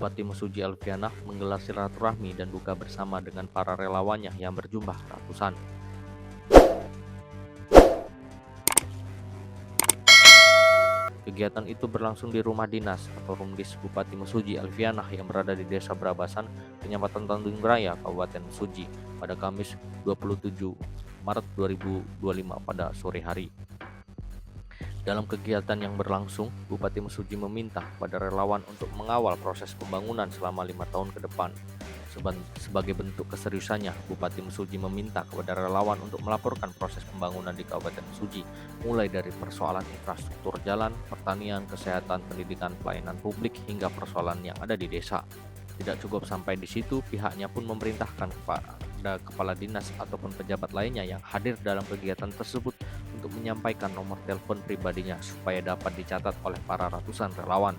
Bupati Mesuji Alfianah menggelar silaturahmi dan buka bersama dengan para relawannya yang berjumlah ratusan. Kegiatan itu berlangsung di rumah dinas atau Rumdis Bupati Mesuji Alfianah yang berada di Desa Brabasan, Kecamatan Tanjung Raya, Kabupaten Mesuji pada Kamis 27 Maret 2025 pada sore hari. Dalam kegiatan yang berlangsung, Bupati Mesuji meminta kepada relawan untuk mengawal proses pembangunan selama 5 tahun ke depan. Sebagai bentuk keseriusannya, Bupati Mesuji meminta kepada relawan untuk melaporkan proses pembangunan di Kabupaten Mesuji, mulai dari persoalan infrastruktur jalan, pertanian, kesehatan, pendidikan, pelayanan publik, hingga persoalan yang ada di desa. Tidak cukup sampai di situ, pihaknya pun memerintahkan kepada kepala dinas ataupun pejabat lainnya yang hadir dalam kegiatan tersebut untuk menyampaikan nomor telepon pribadinya supaya dapat dicatat oleh para ratusan relawan.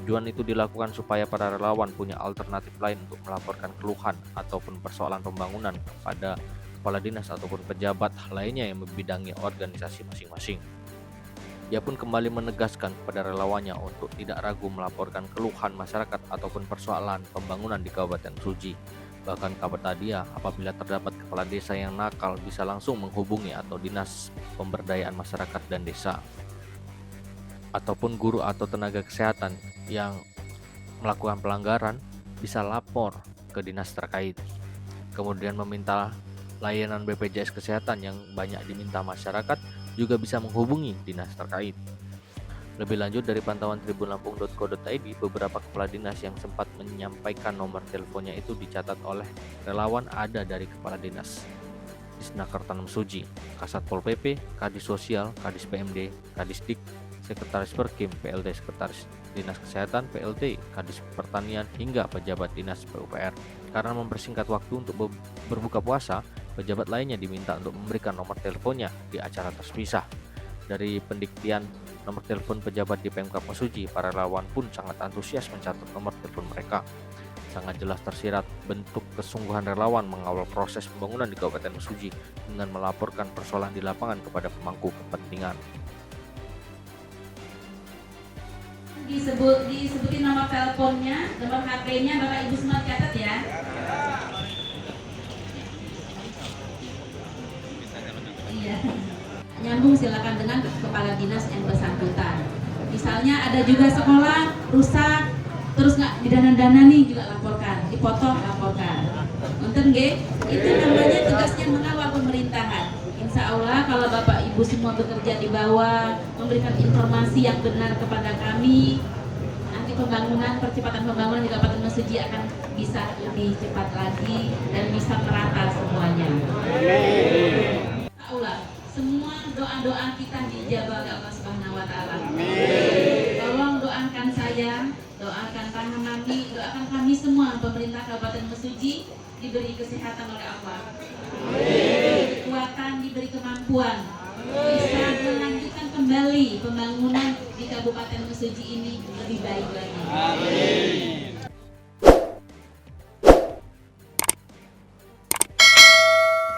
Tujuan itu dilakukan supaya para relawan punya alternatif lain untuk melaporkan keluhan ataupun persoalan pembangunan kepada kepala dinas ataupun pejabat lainnya yang membidangi organisasi masing-masing. Dia pun kembali menegaskan kepada relawannya untuk tidak ragu melaporkan keluhan masyarakat ataupun persoalan pembangunan di Kabupaten Mesuji. Bahkan kata dia, apabila terdapat kepala desa yang nakal bisa langsung menghubungi atau dinas pemberdayaan masyarakat dan desa, ataupun guru atau tenaga kesehatan yang melakukan pelanggaran bisa lapor ke dinas terkait. Kemudian meminta layanan BPJS Kesehatan yang banyak diminta masyarakat juga bisa menghubungi dinas terkait. Lebih lanjut, dari pantauan tribunlampung.co.id, beberapa kepala dinas yang sempat menyampaikan nomor teleponnya itu dicatat oleh relawan ada dari Kepala Dinas Disnaker Mesuji, Kasat Pol PP, Kadis Sosial, Kadis PMD, Kadisdik, Sekretaris Perkim, PLT Sekretaris Dinas Kesehatan, PLT, Kadis Pertanian, hingga pejabat Dinas PUPR. Karena mempersingkat waktu untuk berbuka puasa, pejabat lainnya diminta untuk memberikan nomor teleponnya di acara terpisah. Dari pendiktian nomor telepon pejabat di Pemkab Mesuji, para relawan pun sangat antusias mencatat nomor telepon mereka. Sangat jelas tersirat bentuk kesungguhan relawan mengawal proses pembangunan di Kabupaten Mesuji dengan melaporkan persoalan di lapangan kepada pemangku kepentingan. Disebutin nomor teleponnya, nomor HP-nya, Bapak Ibu semua catat ya. Iya. Nyambung silakan dengan kepala dinas yang bersangkutan. Misalnya ada juga sekolah rusak, terus nggak didana-danani juga laporkan, dipotong laporkan. Nonton nggih? Itu namanya tugasnya mengawal pemerintahan. Insya Allah kalau Bapak Ibu semua bekerja di bawah, memberikan informasi yang benar kepada kami, nanti percepatan pembangunan di Kabupaten Mesuji akan bisa lebih cepat lagi dan bisa merata semuanya. Insya Allah semua doa-doa kita dijabah oleh Allah Subhanahu wa taala. Tolong doakan saya, doakan kami, doakan kami semua pemerintah Kabupaten Mesuji diberi kesehatan oleh Allah. Diberi kekuatan, diberi kemampuan bisa melanjutkan kembali pembangunan di Kabupaten Mesuji ini lebih baik lagi. Amin.